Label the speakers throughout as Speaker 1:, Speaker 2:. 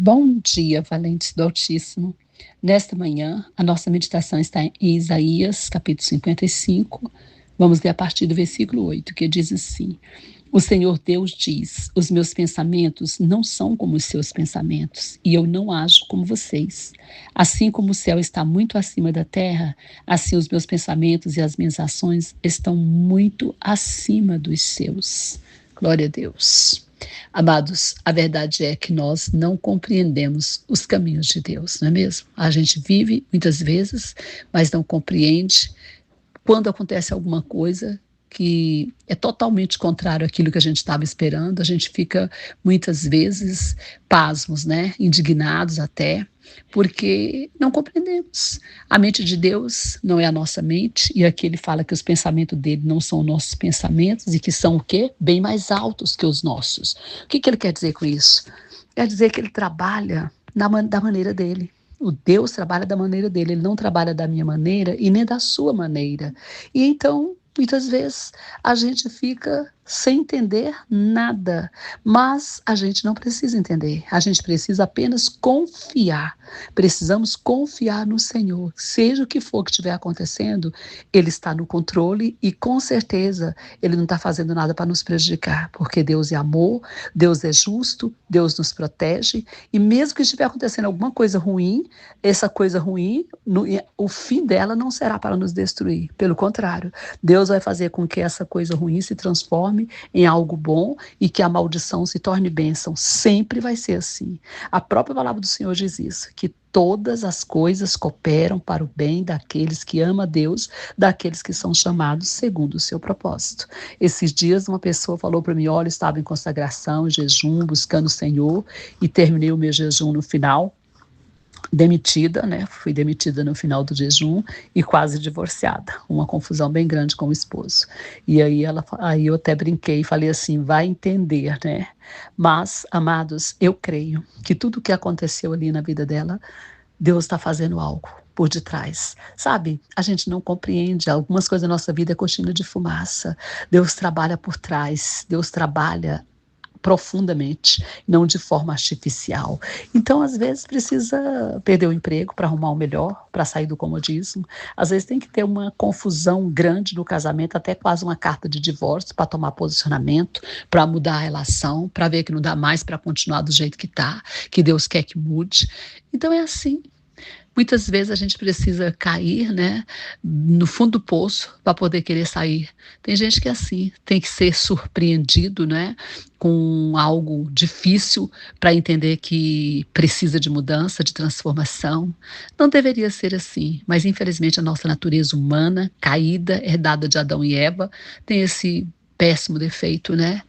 Speaker 1: Bom dia, valentes do Altíssimo. Nesta manhã, a nossa meditação está em Isaías, capítulo 55. Vamos ler a partir do versículo 8, que diz assim: O Senhor Deus diz: Os meus pensamentos não são como os seus pensamentos, e eu não ajo como vocês. Assim como o céu está muito acima da terra, assim os meus pensamentos e as minhas ações estão muito acima dos seus. Glória a Deus. Amados, a verdade é que nós não compreendemos os caminhos de Deus, não é mesmo? A gente vive muitas vezes, mas não compreende. Quando acontece alguma coisa que é totalmente contrário àquilo que a gente estava esperando, a gente fica muitas vezes pasmos, né? Indignados até, porque não compreendemos. A mente de Deus não é a nossa mente, e aqui ele fala que os pensamentos dele não são nossos pensamentos e que são o quê? Bem mais altos que os nossos. O que ele quer dizer com isso? Quer dizer que ele trabalha da maneira dele. O Deus trabalha da maneira dele, ele não trabalha da minha maneira e nem da sua maneira. E então, muitas vezes, a gente fica sem entender nada, mas a gente não precisa entender, a gente precisa apenas confiar. Precisamos confiar no Senhor. Seja o que for que estiver acontecendo, Ele está no controle e com certeza Ele não está fazendo nada para nos prejudicar, porque Deus é amor, Deus é justo, Deus nos protege, e mesmo que estiver acontecendo alguma coisa ruim, essa coisa ruim, o fim dela não será para nos destruir. Pelo contrário, Deus vai fazer com que essa coisa ruim se transforme em algo bom e que a maldição se torne bênção. Sempre vai ser assim. A própria palavra do Senhor diz isso, que todas as coisas cooperam para o bem daqueles que amam a Deus, daqueles que são chamados segundo o seu propósito. Esses dias uma pessoa falou para mim, olha, eu estava em consagração, em jejum, buscando o Senhor, e terminei o meu jejum no final, demitida, né? Fui demitida no final do jejum e quase divorciada. Uma confusão bem grande com o esposo. E aí eu até brinquei e falei assim, vai entender, né? Mas, amados, eu creio que tudo o que aconteceu ali na vida dela, Deus está fazendo algo por detrás, sabe? A gente não compreende, algumas coisas da nossa vida é cortina de fumaça. Deus trabalha por trás, Deus trabalha profundamente, não de forma artificial. Então, às vezes, precisa perder o emprego para arrumar o melhor, para sair do comodismo. Às vezes tem que ter uma confusão grande no casamento, até quase uma carta de divórcio, para tomar posicionamento, para mudar a relação, para ver que não dá mais para continuar do jeito que está, que Deus quer que mude. Então, é assim. Muitas vezes a gente precisa cair, né, no fundo do poço para poder querer sair. Tem gente que é assim, tem que ser surpreendido, né, com algo difícil para entender que precisa de mudança, de transformação. Não deveria ser assim, mas infelizmente a nossa natureza humana, caída, herdada de Adão e Eva, tem esse péssimo defeito, né?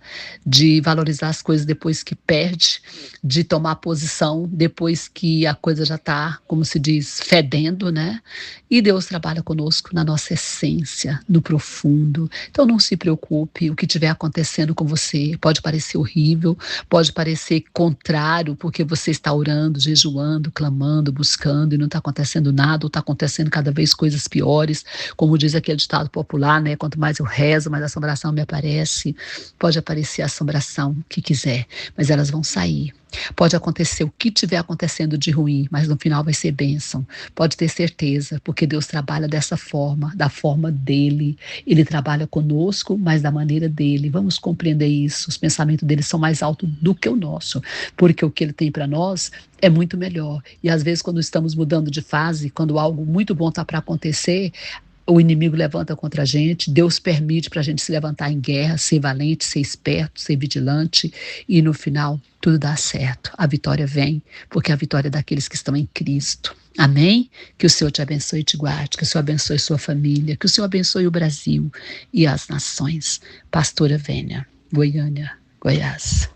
Speaker 1: De valorizar as coisas depois que perde, de tomar posição depois que a coisa já está, como se diz, fedendo, né? E Deus trabalha conosco na nossa essência, no profundo. Então não se preocupe, o que estiver acontecendo com você pode parecer horrível, pode parecer contrário, porque você está orando, jejuando, clamando, buscando e não está acontecendo nada, ou está acontecendo cada vez coisas piores, como diz aquele ditado popular, né? Quanto mais eu rezo, mais a assombração me aparece. Pode aparecer a assombração que quiser, mas elas vão sair. Pode acontecer o que estiver acontecendo de ruim, mas no final vai ser bênção. Pode ter certeza, porque Deus trabalha dessa forma, da forma dele. Ele trabalha conosco, mas da maneira dele. Vamos compreender isso. Os pensamentos dele são mais altos do que o nosso, porque o que ele tem para nós é muito melhor. E às vezes, quando estamos mudando de fase, quando algo muito bom está para acontecer, o inimigo levanta contra a gente, Deus permite para a gente se levantar em guerra, ser valente, ser esperto, ser vigilante, e no final tudo dá certo. A vitória vem, porque a vitória é daqueles que estão em Cristo. Amém? Que o Senhor te abençoe e te guarde, que o Senhor abençoe sua família, que o Senhor abençoe o Brasil e as nações. Pastora Vênia, Goiânia, Goiás.